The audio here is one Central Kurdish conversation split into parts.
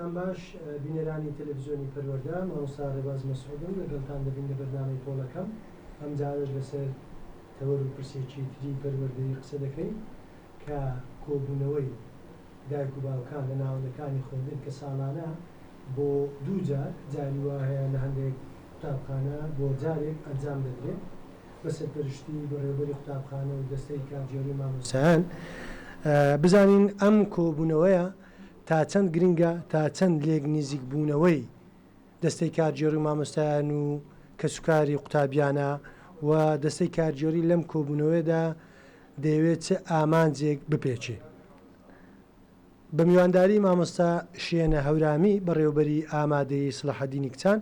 کاتتان باش بینەرانی تەلەڤیزیۆنی پەروەردە مامۆستا ڕێباز مەسعودم لەگەڵتان دەبین لە بەرنامەی پۆڵەکەم ئەم جارەش لەسەر تەوەر و پرسێکی تری پەروەردەی قسە دەکەین کە کۆبوونەوەی دایک و باوکان لە ناوەندەکانی خوێندن کە ساڵانە بۆ دوو جاری وا هەیە لە هەندێک قوتابخانە بۆ جارێک ئەنجام دەدرێت بە سەرپەرشتی بەڕێوەبەری قوتابخانە و دەستەی کارژێری مامۆستایان بزانین ئەم کۆبوونەوەیە تا چەند گرنگە تا چەند لێک نزیک بوونەوەی دەستەی کارژێری مامۆستایان و کەسوکاری قوتابیانە و دەستەی کارژێری لەم کۆبوونەوەیدا دەیەوێت چه ئامانجێک بپێچێ. بە میوانداری مامۆستا شێنە هەورامی بەڕێوەبەری ئامادەی سڵاحەدینی کچان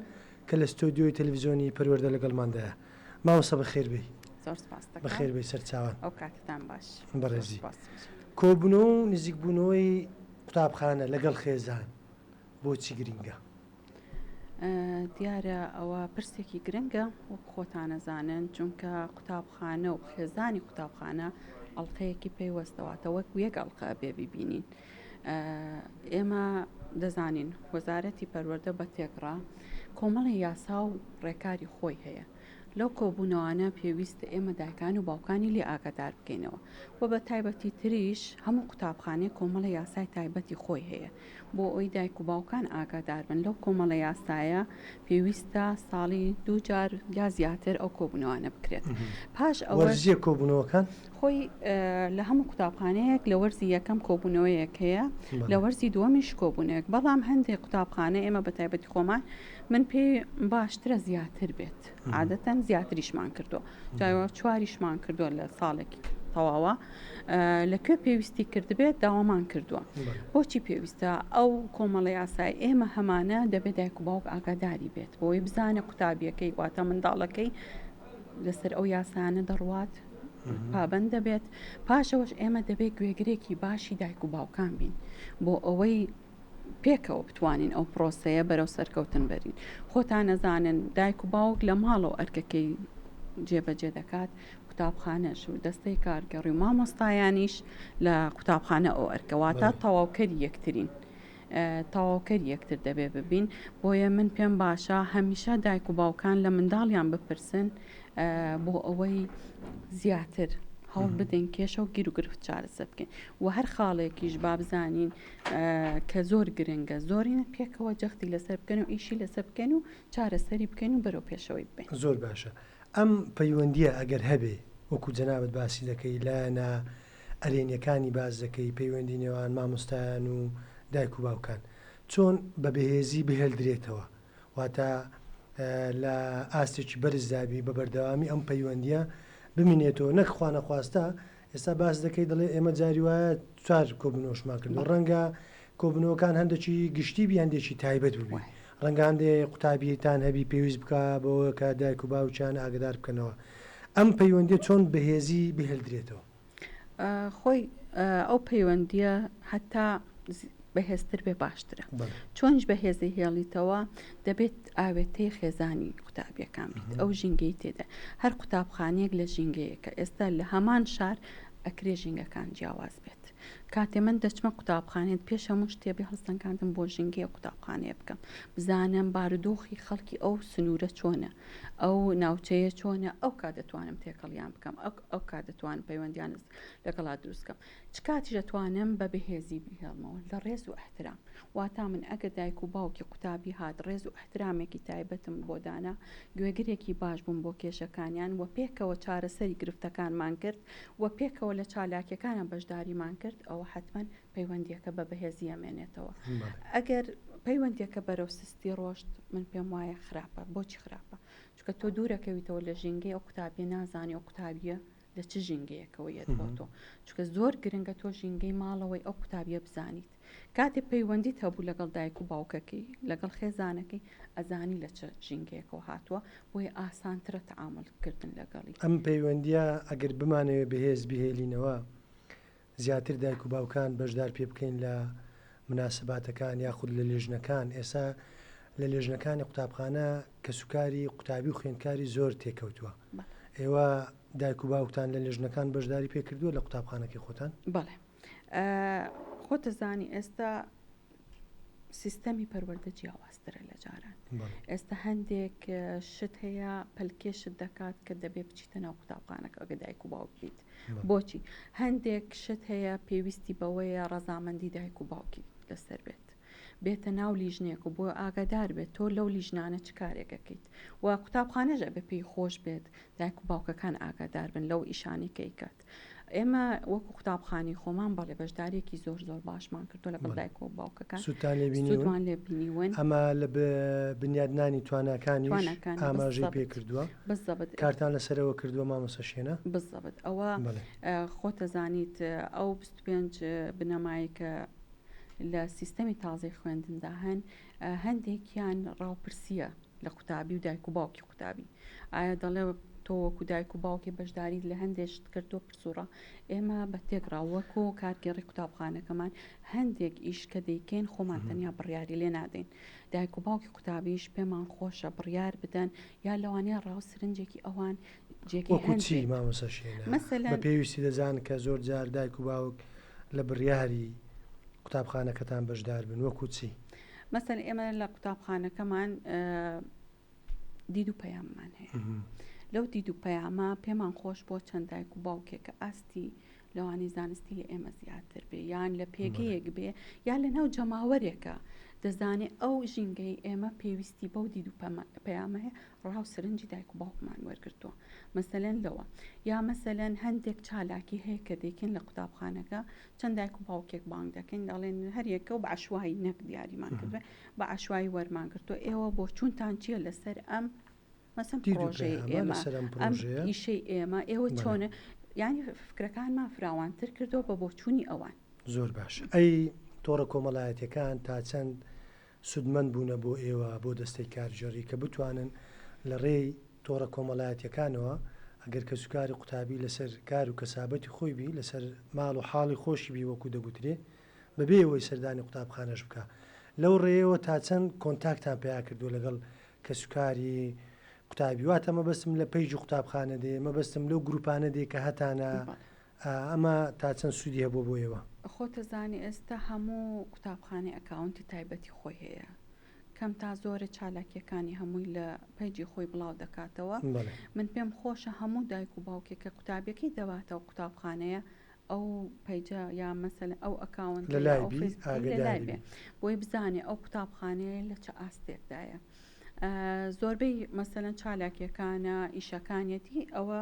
کە لە ستۆدیۆی تەلەڤیزیۆنی پەروەردە لەگەڵماندایە. مامۆستا بەخێر بێی. بەخێر بێی سەرچاوان. ئەو کاتتان باش. بەڕێزی. کۆبوونەوە و نزیکبوونەوەی قوتابخانە لەگەڵ خێزان بۆچی گرنگە؟ دیارە ئەوە پرسێکی گرنگە وەک خۆتانەزانن چونکە قوتابخانە و خێزانی قوتابخانە ئەڵقەیەکی پێیوەستەواتە وەک یەک ئەڵقە بێ ببینین. ئێمە دەزانین وەزارەتی پەروەردە بە تێگڕا کۆمەڵی یاسا و ڕێکاری خۆی هەیە. لەو کۆبوونەوانە پێویستە ئێمە دایکان و باوکانی لێ ئاگادار بکەینەوە و بە تایبەتی تریش هەموو قوتابخانەی کۆمەڵە یاسای تایبەتی خۆی هەیە بۆ ئەوی دایک و باوکان ئاگادار بن لەو کۆمەڵە یاسایە پێویستە ساڵی 2 جار یا زیاتر ئەو کۆبوونەوانە بکرێت. پاش ئەوەژیە کۆبوونەوەکان خۆی لە هەموو قوتابخانەیەک لە وەرزی یەکەم کۆبوونەوەیەک هەیە لە وەرزی دووەمیش کۆبوونەیەک بەڵام هەندێک قوتابخانە ئێمە بە تایبەتی خۆمان من پێی باشترە زیاتر بێت عادەتەن زیاتریشمان کردو جایوە 4ریشمان کردووە لە ساڵێکی تەواوە لەکوێ پێویستی کردبێت داوامان کردووە. بۆچی پێویستە ئەو کۆمەڵە یاسای ئێمە هەمانە دەبێت دایک و باوک ئاگاداری بێت بۆی بزانە قوتابیەکەی واتە منداڵەکەی لەسەر ئەو یاسانە دەڕوات پابەند دەبێت. پاشەوەش ئێمە دەبێت گوێگرێکی باشی دایک و باوکان بین بۆ ئەوەی پێکەوە بتوانین ئەو پرۆسەیە بەرەو سەرکەوتن بەرین. خۆتان نەزانن دایک و باوک لە ماڵەوە ئەرکەکەی جێبەجێ دەکات قوتابخانەش و دەستەی کارگەڕی و مامۆستایانیش لە قوتابخانە ئەو ئەرکەواتە تەواوکەری یەکترین تەواوکەری یەکتر دەبێ ببین. بۆیە من پێم باشە هەمیشە دایک و باوکان لە منداڵیان بپرسن بۆ ئەوەی زیاتر هەوڵ بدەین کێشە و گیر و گرفت چارەسەر بکەین و هەر خاڵێکیش با بزانین کە زۆر گرنگە زۆرینە پێکەوە جەختی لەسەر بکەن و ئیشی لەسەر بکەن و چارەسەری بکەین و بەرەو پێشەوەی بین. زۆر باشە. ئەم پەیوەندیە ئەگەر هەبێ وەکو جەنابەت باسی دەکەی لایەنە ئەرێنیەکانی باز دەکەی پەیوەندی نێوان مامۆستایان و دایک و باوکان چۆن بە بەهێزی بهێڵدرێتەوە واتە لە ئاستێکی بەرزدابی بە بەردەوامی ئەم پەیوەندیە بمینێتەوە نەک خوا نەخواستە ئێستا باس دەکەی دەڵێ ئێمە جاری وایە 4 کۆبوونەوەشمان کردو ڕەنگە کۆبوونەوەکان هەندێکی گشتی بی هەندێکی تایبەت بووی ڕەنگە هەندێ قوتابیتان هەبی پێویست بکە بەوە کە دایک و باوچیان ئاگدار بکەنەوە. ئەم پەیوەندیە چۆن بەهێزی بهێڵدرێتەوە؟ خۆی ئەو پەیوەندیە هەتا بەهێزتر بێ باشترە. چۆنش بەهێزی هێڵیتەوە دەبێت ئاوێتەی خێزانی قوتابیەکان بیت ئەو ژینگەی تێدا هەر قوتابخانەیەک لە ژینگەیەکە ئێستا لە هەمان شار ئەکرێ ژینگەکان جیاواز بێت. کاتێ من دەچمە قوتابخانێت پێش هەموو شتێبی هەڵسەنگاندم بۆ ژینگەیە قوتابخانەیە بکەم بزانم بارودۆخی خەڵکی ئەو سنوورە چۆنە ئەو ناوچەیە چۆنە ئەو کات دەتوانم تێکەڵیان بکەم ئەو کات دەتوانم پەیوەندیان لەگەڵا دروستکەم چ کاتی دەتوانم بە بەهێزی بهێڵمەوە لە ڕێز و احترام واتا من ئەگە دایک و باوکی قوتابی هات ڕێز و احترامێکی تایبەتم بۆ دانا گوێگرێکی باش بووم بۆ کێشەکانیان و پێکەوە چارەسەری گرفتەکانمان کرد و پێکەوە لە چالاکیەکانە بەشداریمان کرد ئەوە حتمما پەیوەندیەکە بە بەهێزی ئەمێنێتەوە. ئەگەر پەیوەندیەکە بەرەو سستی ڕۆشت من پێم وایە خراپە. بۆچی خراپە؟ چونکە تۆ دوورەکەویتەوە لە ژینگەی ئەو قوتابیە نازانی ئەو قوتابیە لە چ ژینگەیەکەوە یەت بۆ تۆ چونکە زۆر گرنگە تۆ ژینگەی ماڵەوەی ئەو قوتابیە بزانیت. کاتێک پەیوەندیت هەبوو لەگەڵ دایک و باوکەکەی لەگەڵ خێزانەکەی ئەزانی لە چ ژینگەیەکەوە هاتووە بۆیە ئاسانترە تەعامڵکردن لەگەڵی. ئەم پەیوەندیە ئەگەر بمانەوێت بەهێز بهێلینەوە زیاتر دایک و باوکان بەشدار پێ بکەین لە مناسباتەکان یاخود لە لێژنەکان. ئێستا لە لێژنەکانی قوتابخانە کە سوکاری قوتابی و خوێندکاری زۆر تێکەوتووە. ئێوە دایک و باوکتان لە لێژنەکان بەشداری پێکردووە لە قوتابخانەکەی خۆتان؟ بەڵێ خۆتەزانی ئێستا سیستەمی پەروەردە جیاوازترە لە جاران. ئێستا هەندێک شت هەیە پەلکێشت دەکات کە دەبێ بچیتە ناو قوتابخانەکە ئەگە دایک و باوک بیت. بۆچی هەندێک شت هەیە پێویستی بەوەیە ڕەزامەندی دایک و باوکی لەسەر بێت بێتە ناو لیژنێک و بۆ ئاگادار بێت تۆ لەو لیژنانە چ کارێکەکەیت و قوتابخانەژە بە پێی خۆش بێت دایک و باوکەکان ئاگادار بن لەو ئیشانی کەیکات. ئێمە وەکو قوتابخانی خۆمان بەڵێ بەشدارێکی زۆر باشمان کردو لەگەڵ دایک و باوکەکان سوودان لێ بینیون. ئەمە لە بنیادنانی توانەکانی ئاماژەی پێ کردووە بزەبت کارتان لەسەرەوە کردووە مامۆسەشێنە بزەبت ئەوە خۆتەزانیت ئەو 25 بنەمایی کە لە سیستەمی تازەی خوێندندا هەندێکیان ڕاوپرسیە لە قوتابی و دایک و باوکی قوتابی ئایا دەڵێ تۆ وەکو دایک و باوکی بەشداری لە هەندێشت کردو پرسوڕە ئێمە بە تێکڕاوەکو و کارگەڕی قوتابخانەکەمان هەندێک ئیش کە دەیکەین خۆمان تەنیا بڕیاری لێ نادەین دایک و باوکی قوتابیش پێمان خۆشە بڕیار بدەن یا لەوانەیە ڕاو سرنجێکی ئەوان جێگەی هەندێک مامۆسەشێنە بە پێویستی دەزان کە زۆر جار دایک و باوک لە بڕیاری قوتابخانەکەتان بەشدار بن وەکو چی؟ مەسەن ئێمە لە قوتابخانەکەمان دید و پەیاممان هەیە لەو دید و پەیامە پێمان خۆش بۆ چەند دایک و باوکێکە ئاستی لەوانی زانستی لە ئێمە زیاتر بێ یان لە پێگەیەک بێ یا لە ناو جەماوەرێکە دەزانێت ئەو ژینگەی ئێمە پێویستی بەو دید و پەیامە هەیە ڕاو سرنجی دایک و باوکمان وەرگرتووە مەسەلەن لەوە یا مەسەلەن هەندێک چالاکی هەیە کە دەیکەن لە قوتابخانەکە چەند دایک و باوکێک بانگ دەکەین دەڵێن هەریەکە و بە عەشوایی نەک دیاریمان کردوێ بە عەشوایی وەرمان گرتووە ئێوە بۆ چوونتان چییە لەسەر ئەم مەسەن پرۆژەی ئێمە ئەم ئیشەی ئێمە ئێوە چۆنە یعنی فکرەکانمان فراوانتر کردەوە بە بۆچوونی ئەوان زۆر باش ئەی تۆڕە کۆمەڵایەتەکان تا چەند سودمەند بوونە بۆ ئێوە بۆ دەستەی کارژێڕی کە بتوانن لە ڕێی تۆڕە کۆمەڵایەتەکانەوە ئەگەر کە سوکاری قوتابی لەسەر کار و کەسابەتی خۆی بی لەسەر ماڵ و حاڵی خۆشی بی وەکو دەگوترێ بەبێ ئەوەی سەردانی قوتابخانەش بکە لەو ڕێەوە تا چەند کۆنتاکتان پێیا کردو لەگەڵ کە سوکاری قوتابی واتە مەبەستم لە پەیجی قوتابخانە دێ مەبەستم لەو گروپانە دێ کە هەتانە ئەمە تا چەند سوودی هەبوو بۆیەوە خۆتەزانی ئێستا هەموو قوتابخانەی ئەکاونتی تایبەتی خۆی هەیە کەم تا زۆرە چالاکیەکانی هەمووی لە پەیجی خۆی بڵاو دەکاتەوە من پێم خۆشە هەموو دایک و باوکێکە قوتابیەکەی دەواتەوە قوتابخانەیە ئەو پەیجە یا مەسەلەن ئەو ئەکاونت لە لای بێ بۆی بزانێ ئەو قوتابخانەیە لە چه ئاستێکدایە زۆربەی مەسەلەن چالاکیەکانە ئیشەکانیەتی ئەوە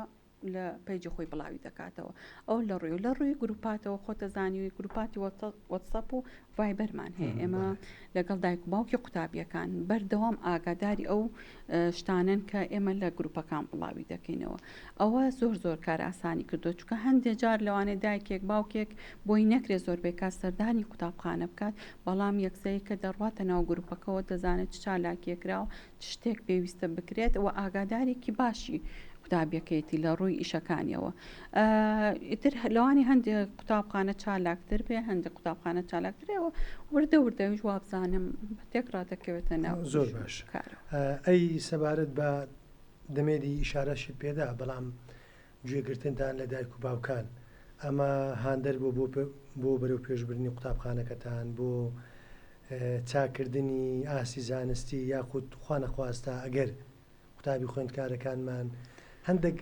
لە پەیجی خۆی بڵاوی دەکاتەوە ئەو لە ڕووی گروپاتەوە خۆتەزانیوی گروپاتی وەتسەپ و ڤایبەرمان هەیە ئێمە لەگەڵ دایک و باوکی قوتابیەکان بەردەوام ئاگاداری ئەو شتانن کە ئێمە لە گروپەکان بڵاوی دەکەینەوە ئەوە زۆر کار ئاسانی کردو چونکە هەندێک جار لەوانێ دایکێک باوکێک بۆی نەکرێت زۆربەی کات سەردانی قوتابخانە بکات بەڵام یەکسەی کە دەڕواتە ناو گروپەکەەوە دەزانێت چ چالاکێکراوە شتێک پێویستە بکرێت و ئاگادارێکی باشی قوتابیەکەیەتی لە ڕووی ئیشەکانیەوە ئیتر لەوانی هەندێک قوتابخانە چالاکتر بێ هەندێک قوتابخانە چالاکترەوە وردەوردەویش وابزانم تێک ڕادەکەوێتە ناو زۆر باش ئەی سەبارەت بە دەمێری ئیشارەشت پێدا بەڵام گوێگرتنتان لە دایک و باوکان ئەمە هاندەر بۆ بەرەو پێشبردننی قوتابخانەکەتان بۆ چاکردنی ئاسی زانستی یاخود خوانەخواستا ئەگەر قوتابی خوێندکارەکانمان هەندێک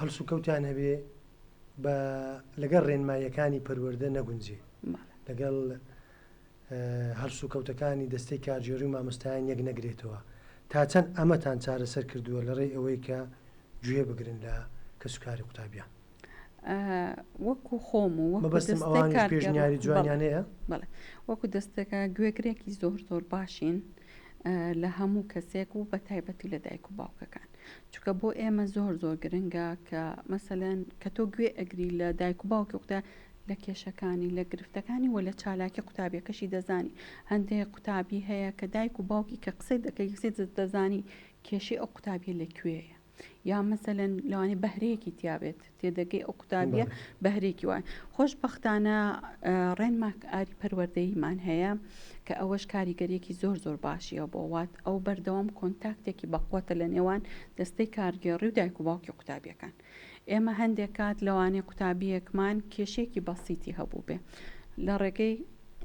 هەڵسو کەوتیان هەبێ بە لەگەڵ ڕێنماییەکانی پەروەردە نەگونجێ لەگەڵ هەڵسو کەوتەکانی دەستەی کارژێڕی و مامۆستایان یەک نەگرێتەوە تا چەند ئەمەتان چارەسەر کردووە لە ڕێی ئەوەی کە گوێ بگرن لە کەسوکاری قوتابیان وەکو خۆم و مەبەستم ئەوان پێشنیاری جوانیان هەیە وەکو دەستەکە گوێگرێکی زۆر باشین لە هەموو کەسێک و بە تایبەتی لە دایک و باوکەکان چونکە بۆ ئێمە زۆر گرنگە کە مەسەلەن کە تۆ گوێ ئەگری لە دایک و باوکێکدا لە کێشەکانی لە گرفتەکانی و لە چالاکی قوتابیەکەشی دەزانی هەندێک قوتابی هەیە کە دایک و باوکی کە قسەی دەکەی یەکسێ دەزانی کێشەی ئەو قوتابیە لەکوێیە یا مەسەلەن لەوانێ بەهرەیەکی تیابێت تێدەگەی ئەو قوتابیە بەهرێکی وایە خۆشبەختانە ڕێنماک ئاری پەروەردەییمان هەیە کە ئەوەش کاریگەریەکی زۆر باشیە بۆ وات ئەو بەردەوام کۆنتاکتێکی بەقوتە لە نێوان دەستەی کارگێڕی و دایک و باوکی قوتابیەکان ئێمە هەندێک کات لەوانێ قوتابیەکمان کێشێکی بەسیتی هەبوو بێ لە ڕێگەی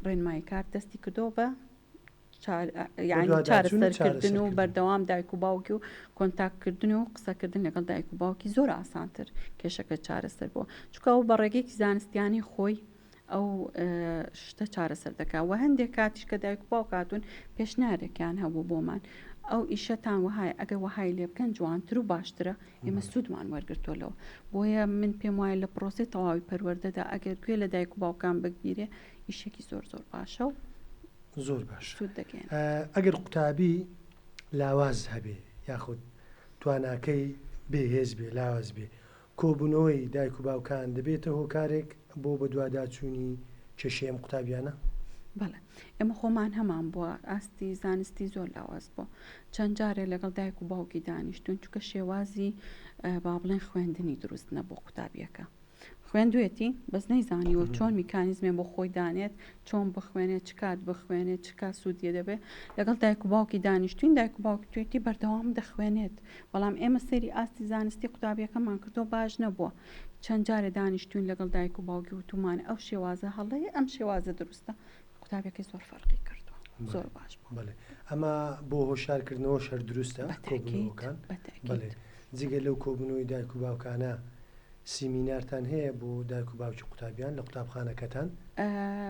ڕێنمایی کار دەستی کردۆ بە یعنی چارەسەرکردن و بەردەوام دایک و باوکی و کۆنتاکتکردن و قسەکردن لەگەڵ دایک و باوکی زۆر ئاسانتر کێشەکە چارەسەر بووە چونکە ئەو بە ڕێگەیەکی زانستیانی خۆی ئەو شتە چارەسەر دەکات و هەندێک کاتیش کە دایک و باوک هاتوون پێشنیارێکیان هەبوو بۆمان ئەو ئیشەتان وهایە ئەگە وهای لێ بکەن جوانتر و باشترە ئێمە سوودمان وەرگرتووەلەوە بۆیە من پێم وایە لە پرۆسی تەواوی پەروەردەدا ئەگەر گوێ لە دایک و باوکان بگیرێ ئیشێکی زۆر زۆر باشە و زۆر باش سوود دەگەێن ئەگەر قوتابی لاواز هەبێ یاخود تواناکەی بێهێز بێ لاواز بێ کۆبوونەوەی دایک و باوکان دەبێتە هۆکارێک بۆ بە دوواداچوونی کێشەیەم قوتابیانە بەڵێ ئێمە خۆمان هەمان بووە ئاستی زانستی زۆر لاواز بووە چەند جارێک لەگەڵ دایک و باوکی دانیشتون چونکە شێوازی با بڵێن خوێندنی دروست نەبوو قوتابیەکە خوێندوێتی بەس نەیزانیوە چۆن میکانیزمێ بۆ خۆی دانێت چۆن بخوێنێت چ کات بخوێنێت چ کات سوودیە دەبێت لەگەڵ دایک و باوکی دانیشتوین دایک و باوکی توێتی بەردەوام دەخوێنێت بەڵام ئێمە سەری ئاستی زانستی قوتابیەکەمان کردو باش نەبووە چەند جارێ دانیشتوین لەگەڵ دایک و باوکی وتومان ئەو شێوازە هەڵەیە ئەم شێوازە دروستە قوتابیەکەی زۆر فەرقی کردووە زۆر باش بڵێ ئەمە بۆ هۆشارکردنەوە شەر دروستە کۆبوونەوەکان بڵێ جگە لەو کۆبوونەوەی دایک و باوکانە سیمینارتان هەیە بۆ دایک و باوکی قوتابیان لە قوتابخانەکەتان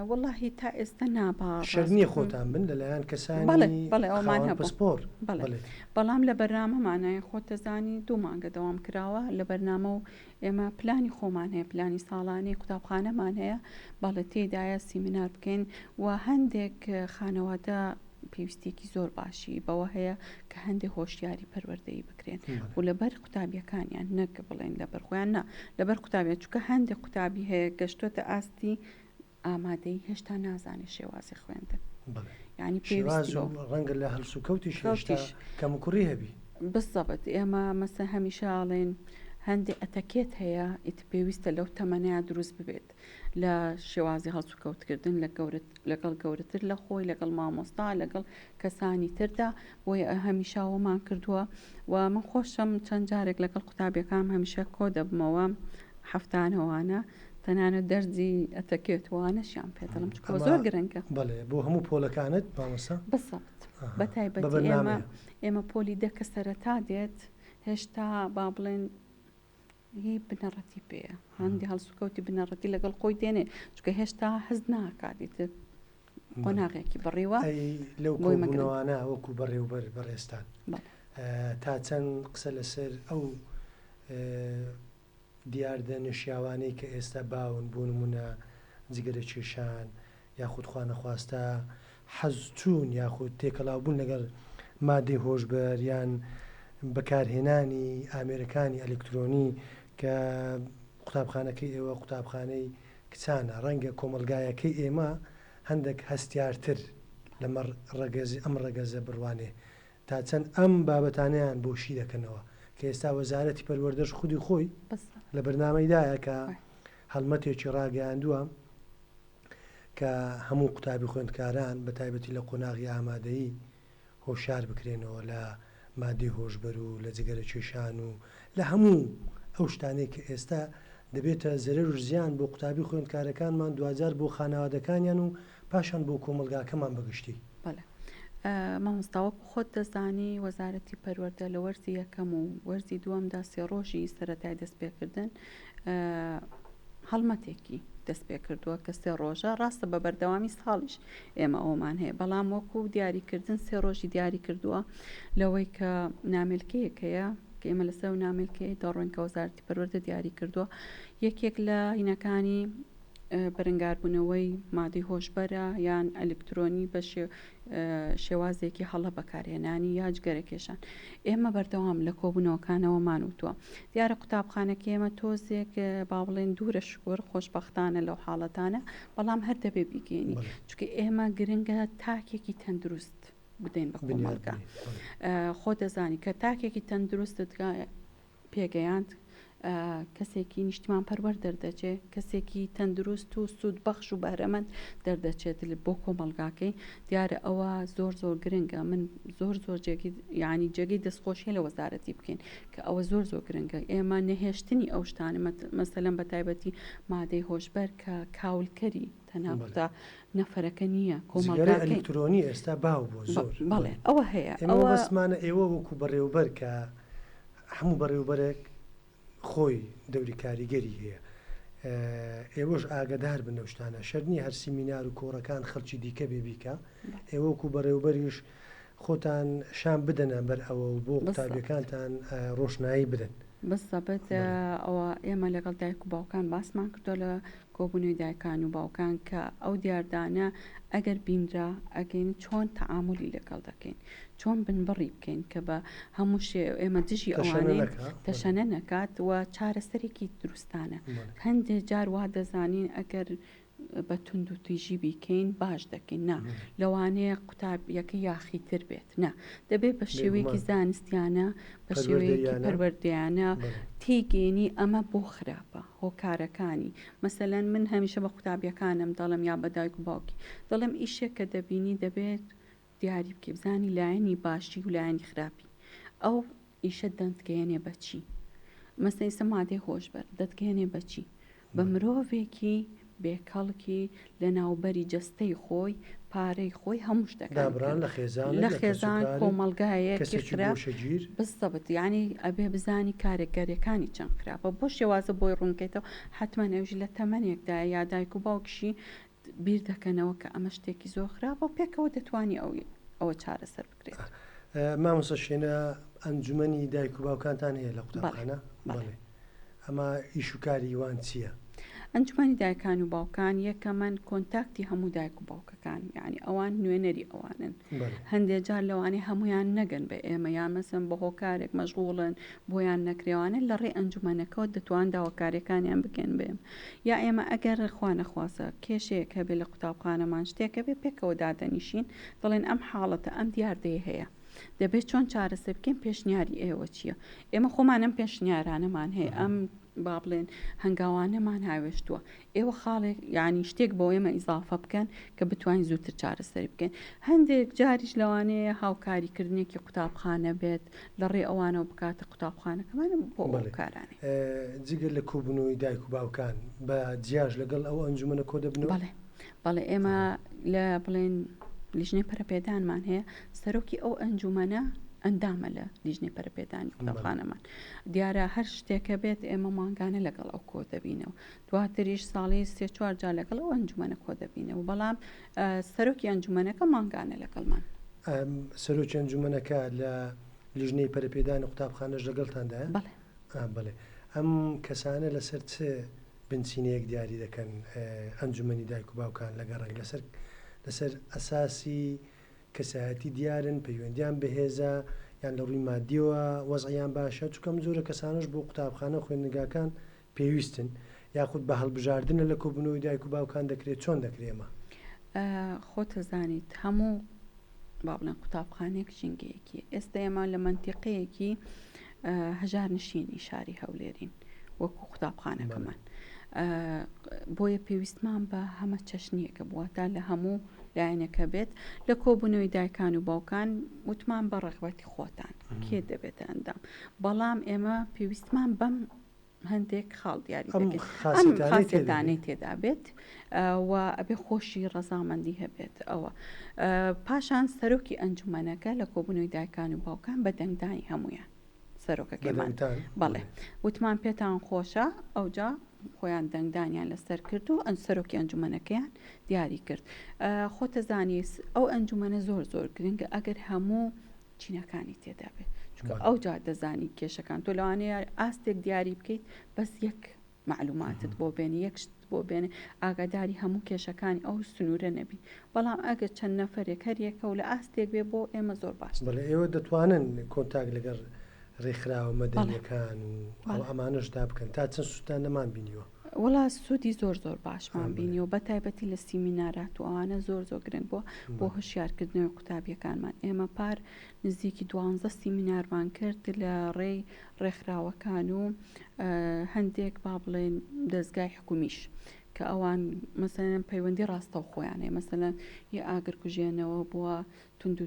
واللهی تا ئێستا نابا شەرنی خۆتان بن لەلایەن کەسانی پسپۆر بەڵام لە بەرنامەمانایە خۆتەزانی دوو مانگە دەوام کراوە لە بەرنامە و ئێمە پلانی خۆمان هەیە پلانی ساڵانەی قوتابخانەمان هەیە باڵە تێدایە سیمینار بکەین و هەندێک خانەوادە پێویستێکی زۆر باشی بەوە هەیە کە هەندێک هۆشیاری پەروەردەیی بکرێن و لەبەر قوتابیەکانیان نەک بڵێن لەبەر خۆیان نا لەبەر قوتابیە چونکە هەندێک قوتابی هەیە گەشتۆتە ئاستی ئامادەی هێشتا نازانێت شێوازی خوێندن یعنی پێویستی ڕەنگە لە هەڵسو کەوتیش کەم کوڕی هەبی بزەبت ئێمە مەسە هەمیشە ئاڵێن هەندێک ئەتەکێت هەیە ئیت پێویستە لەو تەمەنەیە دروست ببێت لە شێوازی هەڵسو کەوتکردن لەگەڵ گەورەتر لە خۆی لەگەڵ مامۆستا لەگەڵ کەسانی تردا بۆیە هەمیشاوەمان کردووە و من خۆشم چەند جارێک لەگەڵ قوتابیەکان هەمیشە کۆ دەبمەوە هەفتانەوانە تەنانەت دەرزی ئەتەکێتوانەشیان پێدەڵم چکۆ زۆر گرنگە بەڵێ بۆ هەموو پۆلەکانت مامۆستا بەسەبت بەتایبەتی ئێمە پۆلی دەکە سەرەتا دێت هێشتا با بڵێن هی بنەڕەتی پێەیە هەندی هەڵسوکەوتی بنەڕەتی لەگەڵ خۆی دێنێ چکە هێشتا هەز ناکاتیتر قۆناغێکی بڕیوە لەو کۆبوونەوانە وەکو بەڕێوبەر بەڕێستان تا چەند قسە لەسەر ئەو دیاردە نشیاوانەی کە ئێستا باون بۆ نمونە جگەرە کێشان یاخود خوا نەخواستە حەزچوون یاخود تێکەڵاوبوون لەگەڵ مادەی هۆشبەر یان بەکارهێنانی ئامێرەکانی ئەلکترۆنی کە قوتابخانەکەی ئێوە قوتابخانەی کچانە ڕەنگە کۆمەلگایەکەی ئێمە هەندێک هەستیارتر لەمە ئەم ڕەگەزە بڕوانێ تا چەند ئەم بابەتانیان بۆشی دەکەنەوە کە ئێستا وەزارەتی پەروەردەش خودی خۆی لە بەرنامەیدایە کە هەڵمەتێکی ڕاگەیاندووە کە هەموو قوتابی خوێندکاران بە تایبەتی لە قۆناغی ئامادەیی هۆشار بکرێنەوە لە مادەی هۆشبەر و لە جگەرە کێشان و لە هەموو ئەو شتانەی کە ئێستا دەبێتە زەرەر و زیان بۆ قوتابی خوێندکارەکانمان دوجار بۆ خانەوادەکانیان و پاشان بۆ کۆمەلگاکەمان بەگشتی. مامۆستاوەکو خۆت دەزانی وەزارەتی پەروەردە لە وەرزی یەکەم و وەرزی دووەمدا 3 ڕۆژی سەرەتای دەستپێکردن هەڵمەتێکی دەست پێ کردووە کە 3 ڕۆژە ڕاستە بە بەردەوامی ساڵیش ئێمە ئەومان هەیە بەڵام وەکو دیاریکردن 3 ڕۆژی دیاری کردووە لەوەی کە نامێلکەیەکەیە کە ئێمە لەسەر و نامێلکەی دەڕۆین کە وەزارەتی پەروەردە دیاری کردووە یەکێک لە هینەکانی بەرەنگاربوونەوەی مادەی هۆشبەرە یان ئەلکترۆنی بە شێوازێکی هەڵە بەکارهێنانی یا جگەرەکێشان ئێمە بەردەوام لە کۆبوونەوەکانەوەمان وتووە دیارە قوتابخانەکە ئێمە تۆزێک با بڵێن دوورە شکۆر خۆشبەختانە لەو حاڵەتانە بەڵام هەر دەبێ بیگەینی چونکە ئێمە گرنگە تاکێکی تەندروست بدەین بە کۆمەلگا خۆ دەزانی کە تاکێکی تەندروستت پێگەیاند کەسێکی نیشتمان پەروەەر دەردەچێت کەسێکی تەندروست و سوود بەخش و بەرەمەند دەردەچێت بۆ کۆمەلگاکەی دیارە ئەوە زۆر زۆر گرنگە من زۆر ینی جێگەی دەستخۆشیە لە وەزارەتی بکەین کە ئەوە زۆر زۆر گرنگە ئێمە نەهێشتنی ئەو شتانە مەسەلەن بە تایبەتی مادەی هۆشبەر کە کاولکەری تەناوتا نەفەرەکە نییە کۆمەلگای ئەلکترۆنی ئێستا باو بۆ زۆر بەڵێ ئەوە هەیە ئەوە بەسمانە ئێوە وەکو بەڕێوبەر کە هەموو بەڕێوبەرێک خۆی دەوری کاریگەری هەیە ئێوەش ئاگدار بن لەو شتانە شەرنی هەر سیمینار و کۆڕەکان خەڵکی دیکە بێبیکە ئێوە وەکو بەڕێوبەریش خۆتان شان بدەنە بەر ئەوە و بۆ قوتابیەکانتان ڕۆشنایی بدەن بەستەبێت ئەوە ئێمە لەگەڵ دایک و باوکان باسمان کردو لە کۆبوونەوەی دایکان و باوکان کە ئەو دیاردانە ئەگەر بینرا ئەگەین چۆن تەعاملی لەگەڵ دەکەین چۆن بنبڕی بکەین کە بە هەموو ئێمە دژی ئەوانەی تەشەنە نەکات و چارەسەرێکی دروستانە هەندێک جار وا دەزانین ئەگەر بە تونند و تویژی بیکەین باش دەکەین نا لەوانەیە قوتابیەکە یاخیتر بێت نا دەبێت بە شێوەیەکی زانستیانە بە شێوەیەکی پەروەردەیانە تێگەێنی ئەمە بۆ خراپە هۆکارەکانی مەسەلەن من هەمیشە بە قوتابیەکانم دەڵم یا بە دایک و باوکی دەڵم ئیشێک کە دەبینی دەبێت دیاری بکە بزانی لایەنی باشی و لایەنی خراپی ئەو ئیشە دەنتگەێنێ بەچی مەسەی سەمادەی هۆشبەر دەتگەێنێ بەچی بە مرۆڤێکی بێکەڵکی لە ناوبەری جەستەی خۆی پارەی خۆی هەموو شتەکان لە خێزان کۆمەلگایەکی خراپ بستەبت ینی ئەبێ بزانی کارێکگەریەکانی چەند خراپە بۆ شێوازە بۆی ڕوونکەیتەوە حتمما نێژی لە تەمەنێکدا یا دایک و باوکشی بیر دەکەنەوە کە ئەمە شتێکی زۆر خراپە و پێکەوە دەتوانی ئەوە چارەسەر بکرێت. مامۆستا شوێنە ئەنجومەنی دایک و باوکانتان هەیە لە قوتابخانە؟ بەڵێ. ئەمە ئیش و کاری وان چییە؟ ئەنجومەنی دایکان و باوکان یەکەمەن کۆنتاکتی هەموو دایک و باوکەکان یعنی ئەوان نوێنەری ئەوانن هەندێک جار لەوانەیە هەمویان نەگەن بە ئێمە یان مەسەن بە هۆکارێک مەشغوڵن بۆیان نەکرێوانە لە ڕێ ئەنجومەنەکەەوە دەتوان داواکاریەکانیان بکەن بێم یا ئێمە ئەگەر خوا نەخواسە کێشەیەک هەبێت لە قوتابخانەمان شتێکە بێ پێکەوە دادەنیشین دەڵێن ئەم حاڵەتە ئەم دیاردەیە هەیە دەبێت چۆن چارەسەر بکەین پێشنیاری ئێوە چییە ئێمە خۆمان ئەم پێشنیارانەمان هەیە ئەم با بڵێن هەنگاوانەمان هاوێشتووە ئێوە خاڵێک ینی شتێک بۆ ئێمە ئیزافە بکەن کە بتوانین زووتر چارەسەری بکەین هەندێک جاریش لەوانەیە هاوکاریکردنێکی قوتابخانە بێت لە ڕێ ئەوانەوە بکاتە قوتابخانەکەمانە بۆ کارانی جگەر لە کۆبوونەوەی دایک و باوکان بە جیاژ لەگەڵ ئەو ئەنجومەنە کۆ دەبنەوە بەڵێ ئێمە لە بڵێن لیژنەی پەرەپێدانمان هەیە سەرۆکی ئەو ئەنجومەنە ئەندامە لە لیژنەی پەرەپێدانی قوتابخانەمان دیارە هەر شتێکە بێت ئێمە ماگانە لەگەڵ ئەو کۆ دەبینەوە دواتریش ساڵی 3-4 جار لەگەڵ ئەو ئەنجومەنە کۆ دەبینەوە بەڵام سەرۆکی ئەنجومەنەکە ماگانە لەگەڵمان سەرۆکی ئەنجومەنەکە لە لیژنەی پەرەپێدانی قوتابخانەش لەگەڵتاندایە؟ بەڵێ ئەم کەسانە لەسەر چ بنچینەیەک دیاری دەکەن ئەنجومەنی دایک و باوکان لەگەڕێک لەسەر ئەساسی کەسایەتی دیارن پەیوەندیان بەهێزە یان لە ڕووی مادیەوە وەزعیان باشە چونکەم زۆرە کەسانش بۆ قوتابخانە خوێندنگاکان پێویستن یاخود بە هەڵبژاردنە لە کۆبوونەوەی دایک و باوکان دەکرێت چۆن دەکرێمە؟ خۆتە زانیت هەموو با بڵێن قوتابخانەیەک ژینگەیەکی ئێستا ئێمە لە منتیقەیەکی هەژار نشینی شاری هەولێرین وەکو قوتابخانەکەمان بۆیە پێویستمان بە هەمە چەشنیەکە بواتە لە هەموو لایەنەکە بێت لە کۆبوونەوەی دایکان و باوکان وتمان بە ڕێغبەتی خۆتان کێ دەبێتە ئەندام بەڵام ئێمە پێویستمان بەم هەندێک خاڵ دیاری دەکەین ئەم خاصیەتانەی تێدا بێت و ئەبێ خۆشی ڕەزامەندی هەبێت ئەوە پاشان سەرۆکی ئەنجومەنەکە لە کۆبوونەوەی دایکان و باوکان بە دەنگدانی هەمویان سەرۆکەکەمان بەڵێ وتمان پێتان خۆشە ئەوجا خۆیان دەنگدانیان لەسەر کرد و ئەن سەرۆکی ئەنجومەنەکەیان دیاری کرد خۆتە زانی ئەو ئەنجومەنە زۆر زۆر گرنگە ئەگەر هەموو چینەکانی تێدا بێت چونکە ئەو جا دەزانی کێشەکان تۆ لەوانەیە ئاستێک دیاری بکەیت بەس یەک معلوماتت بۆ بێنی یەک شت بۆ بێنێ ئاگاداری هەموو کێشەکانی ئەو سنوورە نەبی بەڵام ئەگەر چەند نەفرێک هەریەکە و لە ئاستێک بێ بۆ ئێمە زۆر باش بەڵێ ئێوە دەتوانن کۆنتاک لەگەڵ ڕێکخراوە مەدەنیەکان و ئەمانەشدا بکەن تا چەند سوستان نەمان بینیوە وڵا سوودی زۆر باشمان بینی و بە تایبەتی لە سیمینارات و ئەوانە زۆر گرنگ بووە بۆ هۆشیارکردنەوەی قوتابیەکانمان. ئێمە پار نزیکی 12 سیمینارمان کرد لە ڕێی ڕێکخراوەکان و هەندێک با بڵێن دەستگای حکومیش کە ئەوان مەسەلەن پەیوەندی ڕاستە و خۆیانێ مەسەلەن یە ئاگرکوژێنەوە بووە تونند و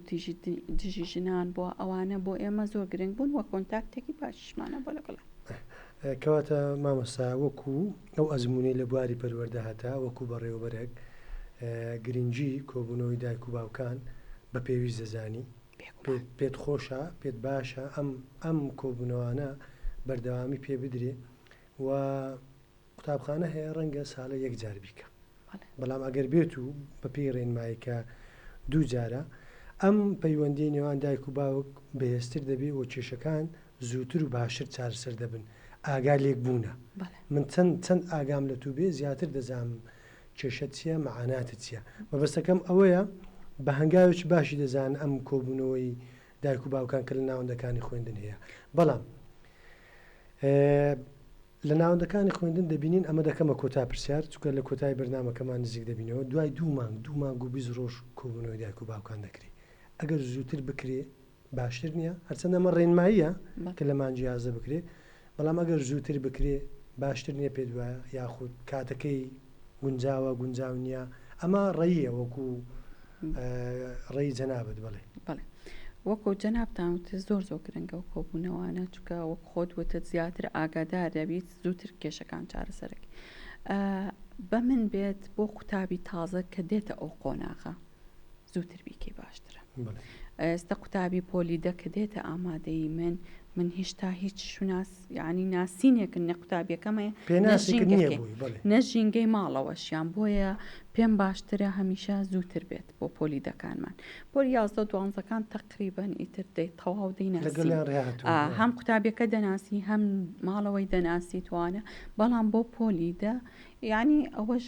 دژی ژنان بووە ئەوانە بۆ ئێمە زۆر گرنگ بوون وە کۆنتاکتێکی باشیشمانە بۆ لەگەڵ. کەواتە مامۆستا وەکو ئەو ئەزمموی لە بواری پەروەردە هەتا وەکو بەڕێوەبەرێک گرنگجی کۆبوونەوەی دایک و باوکان بە پێویست دەزانی پێت خۆشە پێت باشە ئەم کۆبوونەوانە بەردەوامی پێ بدرێ و قوتابخانە هەیە ڕەنگە ساڵە یەک جار بیکە بەڵام ئەگەر بێت و بە پێی ڕێنماییکە دوو جارە ئەم پەیوەندی نێوان دایک و باوک بەهێزتر دەبێت و کێشەکان زووتر و باشتر چارەسەر دەبن. ئاگا لێک بوونە من چەند ئاگام لە تو بێ زیاتر دەزانم کێشە چییە مەعاناتە چییە مەبەستەکەم ئەوەیە بە هەنگاوێکی باشی دەزان ئەم کۆبوونەوەی دایک و باوکان کە لە ناوەندەکانی خوێندن هەیە. بەڵام لە ناوەندەکانی خوێندن دەبینین ئەمە دەکەمە کۆتا پرسیار چکە لە کۆتای بەرنامەکەمان نزیک دەبینەوە دوای دوو مانگ و 20 ڕۆژ کۆبوونەوەی دایک و باوکان دەکری ئەگەر زووتر بکرێ باشتر نییە هەرچەندە ئەمە ڕێنماییە کە لە مانجیازە بکرێ بەڵام ئەگەر زووتر بکرێ باشتر نییە پێ دوایە یاخود کاتەکەی گونجاو نییە ئەمە ڕێیە وەکو ڕێی جەنابەت بڵێ. وەکو جەنابتانوتە زۆر گرنگە و کۆبوونەوەوانە چکە وەک خۆت وتت زیاتر ئاگادار دەبیت زووتر کێشەکان چارەسەرەکی بە من بێت بۆ قوتابی تازە کە دێتە ئەو قۆناغا زووتر بیکەی باشترە. ئێستا قوتابی پۆلیدە کە دێتە ئامادەی من هێشتا هیچ شوناس یعنی ناسینێکن نە قوتابیەکەمە نەژینگەی ماڵەوەشیان بۆیە پێم باشترە هەمیشە زووتر بێت بۆ پۆلیدەکانمان بۆ 11-12 تقریبان ئیتر دەی تەواو دەیناسی هەم قوتابیەکە دەناسی هەم ماڵەوەی دەناسی توانە بەڵام بۆ پۆلیدە یعنی ئەوەش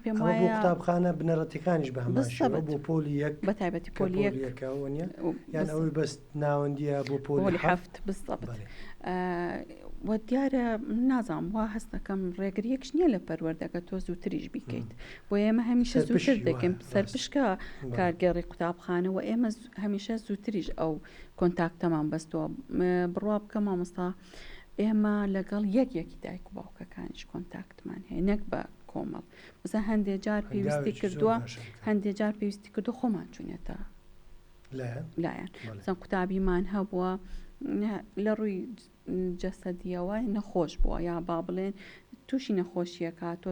پێم وایە قوتابخانە بنەڕەتەکانیش بە هەماشەوە بۆ پۆلی یەک بە تایبەتی پۆلیەکە یان ئەوەی بەست ناوەندیە بۆ پۆلی هەفت بستەبت وە دیارە نازانم وا هەست دەکەم ڕێگریەکش نییە لە پەروەردەکە تۆ زووتریش بیکەیت بۆ ئێمە هەمیشە زووتر دەکەم سەرپشکە کارگەڕی قوتابخانەوە ئێمە هەمیشە زووتریش ئەو کۆنتاکتەمان بەستەوە بڕوا بکە مامۆستا ئێمە لەگەڵ یەکی دایک و باوکەکانیش کۆنتاکتمان هەیە نەک بە کۆمەڵ بزە هەندێک جار پێویستی کردووە هەندێک جار پێویستی کردو خۆمان چوونێتە لایەن چەند قوتابیمان هەبووە لە ڕووی جەسەدیەوە نەخۆش بووە یا با بڵێن تووشی نەخۆشیەکە تۆ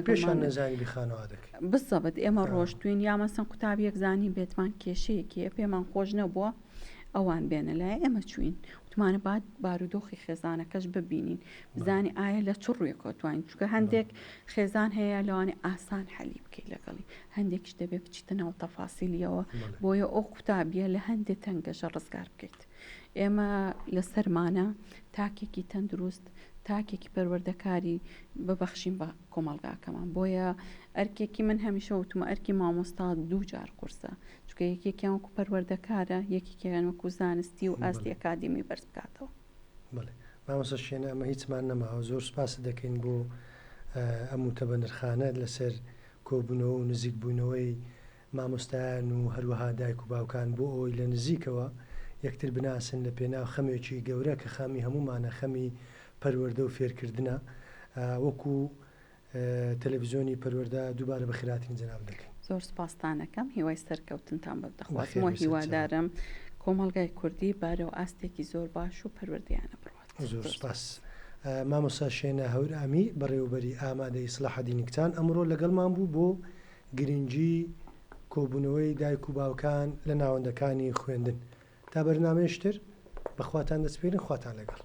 پێشان نەزانی بخانەوە دەکەن بسەبت ئێمە ڕۆژتوین یامەسەن قوتابیەک زانی بێتمان کێشەیەکیە پێمان خۆش نەبووە ئەوان بێنە لای ئێمە چوین وتمانە بعد بارودۆخی خێزانەکەش ببینین بزانی ئایا لە چ ڕوویەکەوتوانین چکە هەندێک خێزان هەیە لەوانێ ئاسان حەلی بکەیت لەگەڵی هەندێکیش دەبێت بچیتە ناو تەفاسیلیەوە بۆیە ئەو قوتابیە لە هەندێک تەنگەشە ڕزگار بکەیت. ئێمە لە سەرمانە تاکێکی تەندروست تاکێکی پەروەردەکاری ببەخشین بە کۆمەڵگاکەمان بۆیە ئەرکێکی من هەمیشە وتمە ئەرکی مامۆستا دوو جار قورسە چکە یەکێکیان وەکو پەروەردەکارە یەکێکیان وەکو زانستی و ئاستی ئەکادمی بەرز بکاتەوە. بڵێ مامۆستا شێنە ئەمە هیچمان نەماوە زۆر سپاس دەکەین بۆ ئەم وتەبە نرخانە لەسەر کۆبوونەوە و نزیک بوونەوەی مامۆستایان و هەروەها دایک و باوکان بۆ ئەوی لە نزیکەوە یەکتر بناسن لە پێناو خەمێکی گەورە کە خەمی هەمومانە خەمی پەروەردە و فێرکردنە وەکو تەلەڤیزیۆنی پەروەردە دووبارە بە خێراتین جەناب دەکەین. زۆر سپاستانەکەم هیوای سەرکەوتنتان بەدەخوازمەوە هیوادارم کۆمەڵگای کوردی بارەوە ئاستێکی زۆر باش و پەروەردیانە بڕوات. زۆر سپاس. مامۆستا شێنە هەورامی بەڕێوەبەری ئامادەی ئیسلاحەدینی کتان ئەمڕۆ لەگەڵمان بوو بۆ گرنگی کۆبوونەوەی دایک و باوکان لە ناوەندەکانی خوێندن. تا بەرنامەیەشتر بەخواتان دەسپێرن خواتان لەگەڵ.